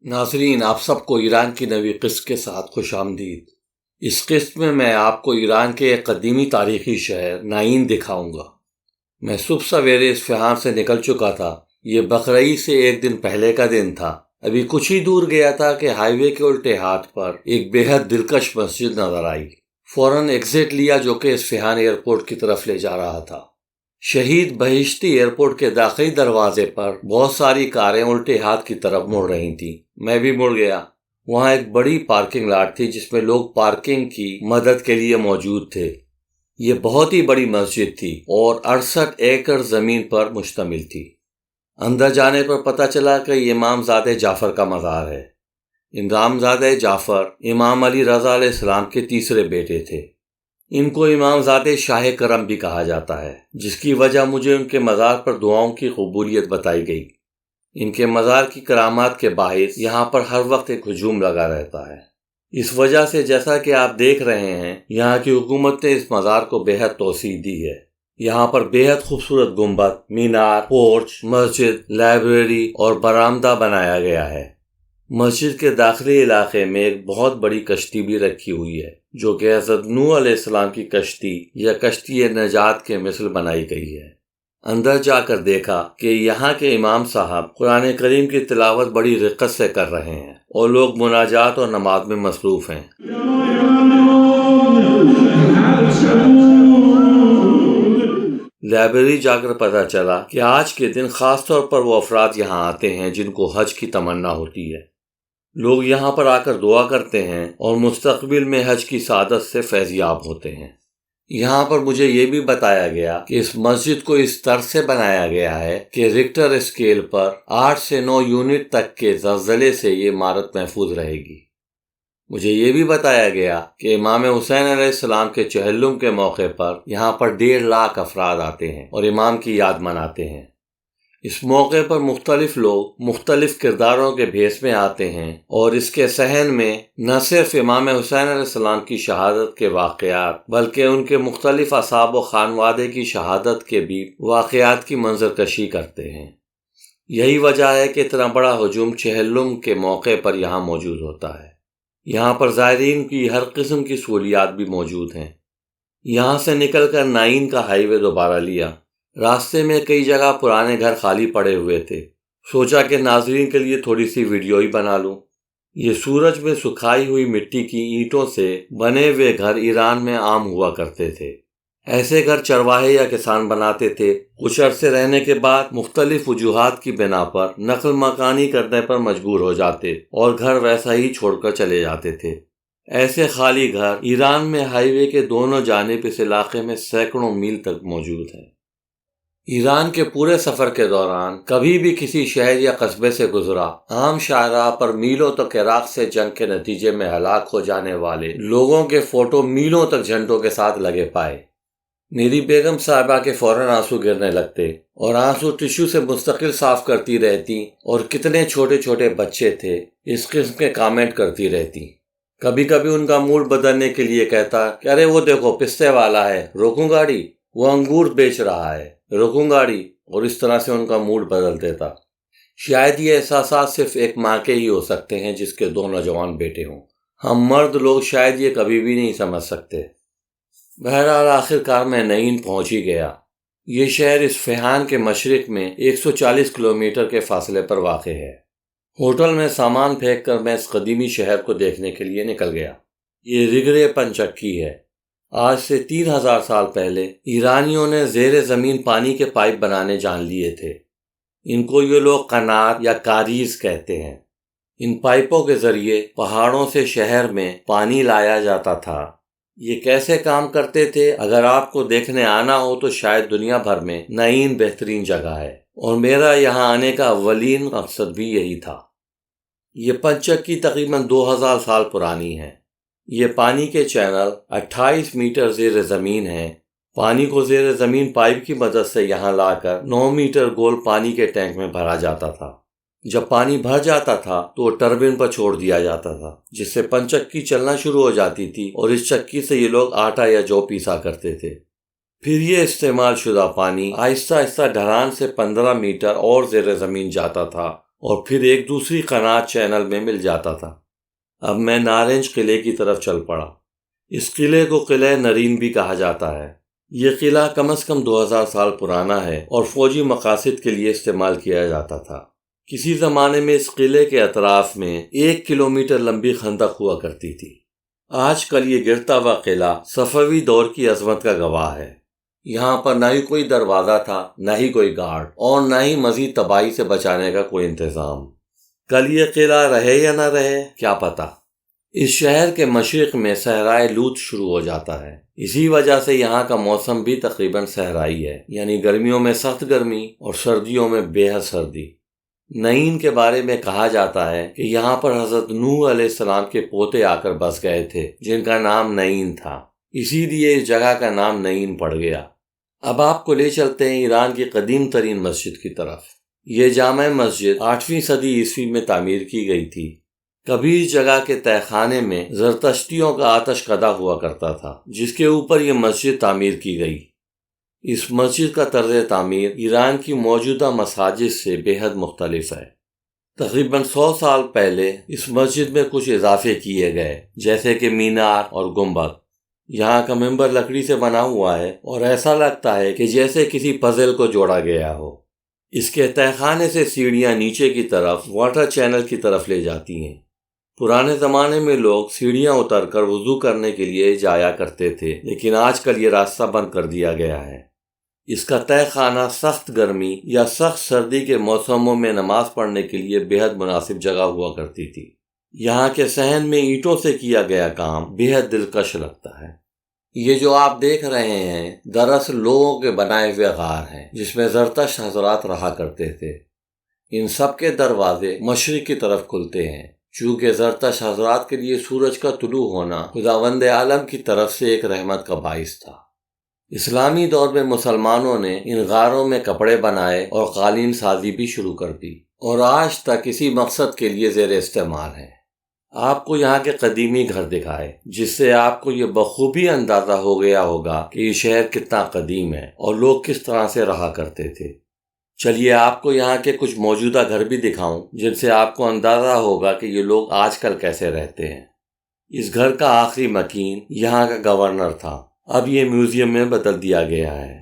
ناظرین، آپ سب کو ایران کی نئی قسط کے ساتھ خوش آمدید۔ اس قسط میں آپ کو ایران کے ایک قدیمی تاریخی شہر نائین دکھاؤں گا۔ میں صبح سویرے اصفہان سے نکل چکا تھا۔ یہ بقرعید سے ایک دن پہلے کا دن تھا۔ ابھی کچھ ہی دور گیا تھا کہ ہائی وے کے الٹے ہاتھ پر ایک بے حد دلکش مسجد نظر آئی۔ فوراً ایگزٹ لیا جو کہ اصفہان ایئرپورٹ کی طرف لے جا رہا تھا۔ شہید بہشتی ایئرپورٹ کے داخلی دروازے پر بہت ساری کاریں الٹے ہاتھ کی طرف مڑ رہی تھیں۔ میں بھی مڑ گیا۔ وہاں ایک بڑی پارکنگ لاٹ تھی جس میں لوگ پارکنگ کی مدد کے لیے موجود تھے۔ یہ بہت ہی بڑی مسجد تھی اور 68 ایکڑ زمین پر مشتمل تھی۔ اندر جانے پر پتہ چلا کہ یہ امام زادہ جعفر کا مزار ہے۔ امام زادہ جعفر امام علی رضا علیہ السلام کے تیسرے بیٹے تھے۔ ان کو امام زادہ شاہ کرم بھی کہا جاتا ہے، جس کی وجہ مجھے ان کے مزار پر دعاؤں کی قبولیت بتائی گئی۔ ان کے مزار کی کرامات کے باعث یہاں پر ہر وقت ایک ہجوم لگا رہتا ہے۔ اس وجہ سے جیسا کہ آپ دیکھ رہے ہیں، یہاں کی حکومت نے اس مزار کو بے حد توسیع دی ہے۔ یہاں پر بے حد خوبصورت گنبد، مینار، پورچ، مسجد، لائبریری اور برآمدہ بنایا گیا ہے۔ مسجد کے داخلی علاقے میں ایک بہت بڑی کشتی بھی رکھی ہوئی ہے، جو کہ حضرت نوح علیہ السلام کی کشتی یا کشتی نجات کے مثل بنائی گئی ہے۔ اندر جا کر دیکھا کہ یہاں کے امام صاحب قرآن کریم کی تلاوت بڑی رقت سے کر رہے ہیں اور لوگ مناجات اور نماز میں مصروف ہیں۔ لائبریری جا کر پتہ چلا کہ آج کے دن خاص طور پر وہ افراد یہاں آتے ہیں جن کو حج کی تمنا ہوتی ہے۔ لوگ یہاں پر آ کر دعا کرتے ہیں اور مستقبل میں حج کی سعادت سے فیض یاب ہوتے ہیں۔ یہاں پر مجھے یہ بھی بتایا گیا کہ اس مسجد کو اس طرح سے بنایا گیا ہے کہ ریکٹر اسکیل پر 8 سے 9 یونٹ تک کے زلزلے سے یہ عمارت محفوظ رہے گی۔ مجھے یہ بھی بتایا گیا کہ امام حسین علیہ السلام کے چہلم کے موقع پر یہاں پر 1.5 لاکھ افراد آتے ہیں اور امام کی یاد مناتے ہیں۔ اس موقع پر مختلف لوگ مختلف کرداروں کے بھیس میں آتے ہیں اور اس کے صحن میں نہ صرف امام حسین علیہ السلام کی شہادت کے واقعات بلکہ ان کے مختلف اصحاب و خانوادے کی شہادت کے بھی واقعات کی منظر کشی کرتے ہیں۔ یہی وجہ ہے کہ اتنا بڑا ہجوم چہلم کے موقع پر یہاں موجود ہوتا ہے۔ یہاں پر زائرین کی ہر قسم کی سہولیات بھی موجود ہیں۔ یہاں سے نکل کر نائین کا ہائی وے دوبارہ لیا۔ راستے میں کئی جگہ پرانے گھر خالی پڑے ہوئے تھے۔ سوچا کہ ناظرین کے لیے تھوڑی سی ویڈیو ہی بنا لوں۔ یہ سورج میں سکھائی ہوئی مٹی کی اینٹوں سے بنے ہوئے گھر ایران میں عام ہوا کرتے تھے۔ ایسے گھر چرواہے یا کسان بناتے تھے۔ کچھ عرصے رہنے کے بعد مختلف وجوہات کی بنا پر نقل مکانی کرنے پر مجبور ہو جاتے اور گھر ویسا ہی چھوڑ کر چلے جاتے تھے۔ ایسے خالی گھر ایران میں ہائی وے کے دونوں جانب اس علاقے میں سینکڑوں میل تک موجود ہیں۔ ایران کے پورے سفر کے دوران کبھی بھی کسی شہر یا قصبے سے گزرا، عام شاہراہ پر میلوں تک عراق سے جنگ کے نتیجے میں ہلاک ہو جانے والے لوگوں کے فوٹو میلوں تک جھنڈوں کے ساتھ لگے پائے۔ میری بیگم صاحبہ کے فوراً آنسو گرنے لگتے اور آنسو ٹشو سے مستقل صاف کرتی رہتی اور کتنے چھوٹے چھوٹے بچے تھے اس قسم کے کامنٹ کرتی رہتی۔ کبھی کبھی ان کا موڈ بدلنے کے لیے کہتا کہ ارے وہ دیکھو پستے والا ہے، روکوں گاڑی، وہ انگور بیچ رہا ہے، روکوں گاڑی، اور اس طرح سے ان کا موڈ بدل دیتا۔ شاید یہ احساسات صرف ایک ماں کے ہی ہو سکتے ہیں جس کے 2 نوجوان بیٹے ہوں۔ ہم مرد لوگ شاید یہ کبھی بھی نہیں سمجھ سکتے۔ بہرحال آخر کار میں نائین پہنچ ہی گیا۔ یہ شہر اصفہان کے مشرق میں 140 کلومیٹر کے فاصلے پر واقع ہے۔ ہوٹل میں سامان پھینک کر میں اس قدیمی شہر کو دیکھنے کے لیے نکل گیا۔ یہ رگڑے پنچکی ہے۔ آج سے 3000 سال پہلے ایرانیوں نے زیر زمین پانی کے پائپ بنانے جان لیے تھے۔ ان کو یہ لوگ قنات یا کاریز کہتے ہیں۔ ان پائپوں کے ذریعے پہاڑوں سے شہر میں پانی لایا جاتا تھا۔ یہ کیسے کام کرتے تھے اگر آپ کو دیکھنے آنا ہو تو شاید دنیا بھر میں نائین بہترین جگہ ہے، اور میرا یہاں آنے کا اولین مقصد بھی یہی تھا۔ یہ پنچکی تقریباً 2000 سال پرانی ہے۔ یہ پانی کے چینل 28 میٹر زیر زمین ہیں۔ پانی کو زیر زمین پائپ کی مدد سے یہاں لا کر 9 میٹر گول پانی کے ٹینک میں بھرا جاتا تھا۔ جب پانی بھر جاتا تھا تو وہ ٹربن پر چھوڑ دیا جاتا تھا، جس سے پنچکی چلنا شروع ہو جاتی تھی اور اس چکی سے یہ لوگ آٹا یا جو پیسا کرتے تھے۔ پھر یہ استعمال شدہ پانی آہستہ آہستہ ڈھلان سے 15 میٹر اور زیر زمین جاتا تھا اور پھر ایک دوسری قنات چینل میں مل جاتا تھا۔ اب میں نارنج قلعے کی طرف چل پڑا۔ اس قلعے کو قلعہ نرین بھی کہا جاتا ہے۔ یہ قلعہ کم از کم 2000 سال پرانا ہے اور فوجی مقاصد کے لیے استعمال کیا جاتا تھا۔ کسی زمانے میں اس قلعے کے اطراف میں 1 کلومیٹر لمبی خندق ہوا کرتی تھی۔ آج کل یہ گرتا ہوا قلعہ صفوی دور کی عظمت کا گواہ ہے۔ یہاں پر نہ ہی کوئی دروازہ تھا، نہ ہی کوئی گارڈ، اور نہ ہی مزید تباہی سے بچانے کا کوئی انتظام۔ کل یہ قلعہ رہے یا نہ رہے کیا پتہ۔ اس شہر کے مشرق میں صحرائے لوط شروع ہو جاتا ہے۔ اسی وجہ سے یہاں کا موسم بھی تقریباً صحرائی ہے، یعنی گرمیوں میں سخت گرمی اور سردیوں میں بے حد سردی۔ نعین کے بارے میں کہا جاتا ہے کہ یہاں پر حضرت نوح علیہ السلام کے پوتے آ کر بس گئے تھے جن کا نام نعین تھا، اسی لیے اس جگہ کا نام نعین پڑ گیا۔ اب آپ کو لے چلتے ہیں ایران کی قدیم ترین مسجد کی طرف۔ یہ جامع مسجد 8ویں صدی عیسوی میں تعمیر کی گئی تھی۔ کبھی اس جگہ کے تہہ خانے میں زرتشتیوں کا آتش قدا ہوا کرتا تھا، جس کے اوپر یہ مسجد تعمیر کی گئی۔ اس مسجد کا طرز تعمیر ایران کی موجودہ مساجد سے بے حد مختلف ہے۔ تقریباً 100 سال پہلے اس مسجد میں کچھ اضافے کیے گئے، جیسے کہ مینار اور گنبد۔ یہاں کا منبر لکڑی سے بنا ہوا ہے اور ایسا لگتا ہے کہ جیسے کسی پزل کو جوڑا گیا ہو۔ اس کے تہہ خانے سے سیڑھیاں نیچے کی طرف واٹر چینل کی طرف لے جاتی ہیں۔ پرانے زمانے میں لوگ سیڑھیاں اتر کر وضو کرنے کے لیے جایا کرتے تھے، لیکن آج کل یہ راستہ بند کر دیا گیا ہے۔ اس کا تہہ خانہ سخت گرمی یا سخت سردی کے موسموں میں نماز پڑھنے کے لیے بے حد مناسب جگہ ہوا کرتی تھی۔ یہاں کے صحن میں اینٹوں سے کیا گیا کام بے حد دلکش لگتا ہے۔ یہ جو آپ دیکھ رہے ہیں دراصل لوگوں کے بنائے ہوئے غار ہیں، جس میں زرتشت حضرات رہا کرتے تھے۔ ان سب کے دروازے مشرق کی طرف کھلتے ہیں، چونکہ زرتشت حضرات کے لیے سورج کا طلوع ہونا خداوند عالم کی طرف سے ایک رحمت کا باعث تھا۔ اسلامی دور میں مسلمانوں نے ان غاروں میں کپڑے بنائے اور قالین سازی بھی شروع کر دی، اور آج تک اسی مقصد کے لیے زیر استعمال ہیں۔ آپ کو یہاں کے قدیمی گھر دکھائے، جس سے آپ کو یہ بخوبی اندازہ ہو گیا ہوگا کہ یہ شہر کتنا قدیم ہے اور لوگ کس طرح سے رہا کرتے تھے۔ چلیے آپ کو یہاں کے کچھ موجودہ گھر بھی دکھاؤں، جن سے آپ کو اندازہ ہوگا کہ یہ لوگ آج کل کیسے رہتے ہیں۔ اس گھر کا آخری مکین یہاں کا گورنر تھا، اب یہ میوزیم میں بدل دیا گیا ہے۔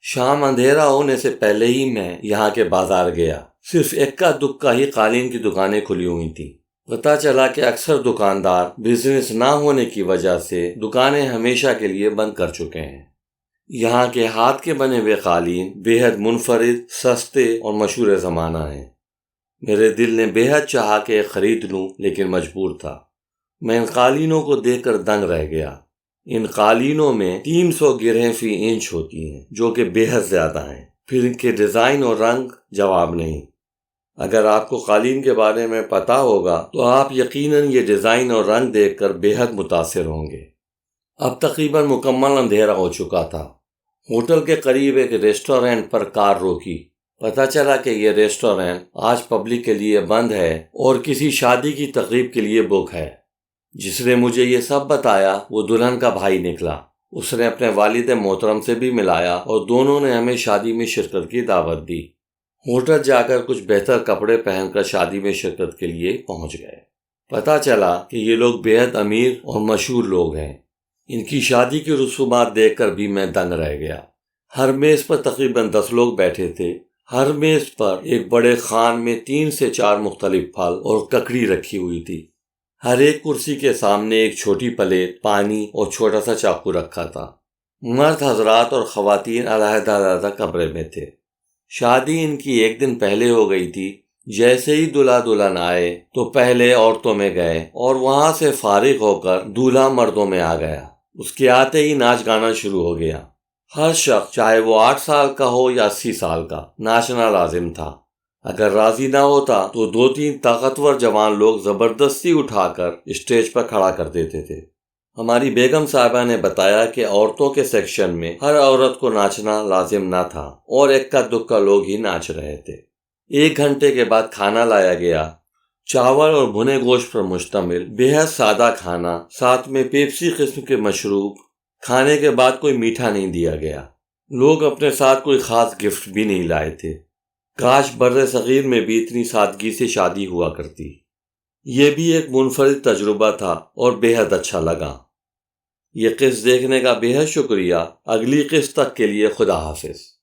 شام اندھیرا ہونے سے پہلے ہی میں یہاں کے بازار گیا۔ صرف اکا دکا ہی قالین کی دکانیں کھلی ہوئی تھیں۔ پتہ چلا کہ اکثر دکاندار بزنس نہ ہونے کی وجہ سے دکانیں ہمیشہ کے لیے بند کر چکے ہیں۔ یہاں کے ہاتھ کے بنے ہوئے قالین بے حد منفرد، سستے اور مشہور زمانہ ہیں۔ میرے دل نے بے حد چاہا کہ خرید لوں، لیکن مجبور تھا۔ میں ان قالینوں کو دیکھ کر دنگ رہ گیا۔ ان قالینوں میں 300 گرہیں فی انچ ہوتی ہیں، جو کہ بے حد زیادہ ہیں۔ پھر ان کے ڈیزائن اور رنگ جواب نہیں۔ اگر آپ کو قالین کے بارے میں پتا ہوگا تو آپ یقیناً یہ ڈیزائن اور رنگ دیکھ کر بے حد متاثر ہوں گے۔ اب تقریباً مکمل اندھیرا ہو چکا تھا۔ ہوٹل کے قریب ایک ریسٹورینٹ پر کار روکی۔ پتہ چلا کہ یہ ریسٹورینٹ آج پبلک کے لیے بند ہے اور کسی شادی کی تقریب کے لیے بک ہے۔ جس نے مجھے یہ سب بتایا وہ دلہن کا بھائی نکلا۔ اس نے اپنے والد محترم سے بھی ملایا اور دونوں نے ہمیں شادی میں شرکت کی دعوت دی۔ ہوٹل جا کر کچھ بہتر کپڑے پہن کر شادی میں شرکت کے لیے پہنچ گئے۔ پتہ چلا کہ یہ لوگ بے حد امیر اور مشہور لوگ ہیں۔ ان کی شادی کی رسومات دیکھ کر بھی میں دنگ رہ گیا۔ ہر میز پر تقریباً 10 لوگ بیٹھے تھے۔ ہر میز پر ایک بڑے خوان میں 3 سے 4 مختلف پھل اور ککڑی رکھی ہوئی تھی۔ ہر ایک کرسی کے سامنے ایک چھوٹی پلیٹ، پانی اور چھوٹا سا چاقو رکھا تھا۔ مرد حضرات اور خواتین علیحدہ علیحدہ کمرے میں تھے۔ شادی ان کی 1 دن پہلے ہو گئی تھی۔ جیسے ہی دلہا دلہن آئے تو پہلے عورتوں میں گئے اور وہاں سے فارغ ہو کر دولہا مردوں میں آ گیا۔ اس کے آتے ہی ناچ گانا شروع ہو گیا۔ ہر شخص چاہے وہ 8 سال کا ہو یا 80 سال کا، ناچنا لازم تھا۔ اگر راضی نہ ہوتا تو 2-3 طاقتور جوان لوگ زبردستی اٹھا کر اسٹیج پر کھڑا کر دیتے تھے۔ ہماری بیگم صاحبہ نے بتایا کہ عورتوں کے سیکشن میں ہر عورت کو ناچنا لازم نہ تھا اور اکا دکا لوگ ہی ناچ رہے تھے۔ 1 گھنٹے کے بعد کھانا لایا گیا۔ چاول اور بھنے گوشت پر مشتمل بے حد سادہ کھانا، ساتھ میں پیپسی قسم کے مشروب۔ کھانے کے بعد کوئی میٹھا نہیں دیا گیا۔ لوگ اپنے ساتھ کوئی خاص گفٹ بھی نہیں لائے تھے۔ کاش بر صغیر میں بھی اتنی سادگی سے شادی ہوا کرتی۔ یہ بھی ایک منفرد تجربہ تھا اور بے حد اچھا لگا۔ یہ قسط دیکھنے کا بے حد شکریہ۔ اگلی قسط تک کے لیے خدا حافظ۔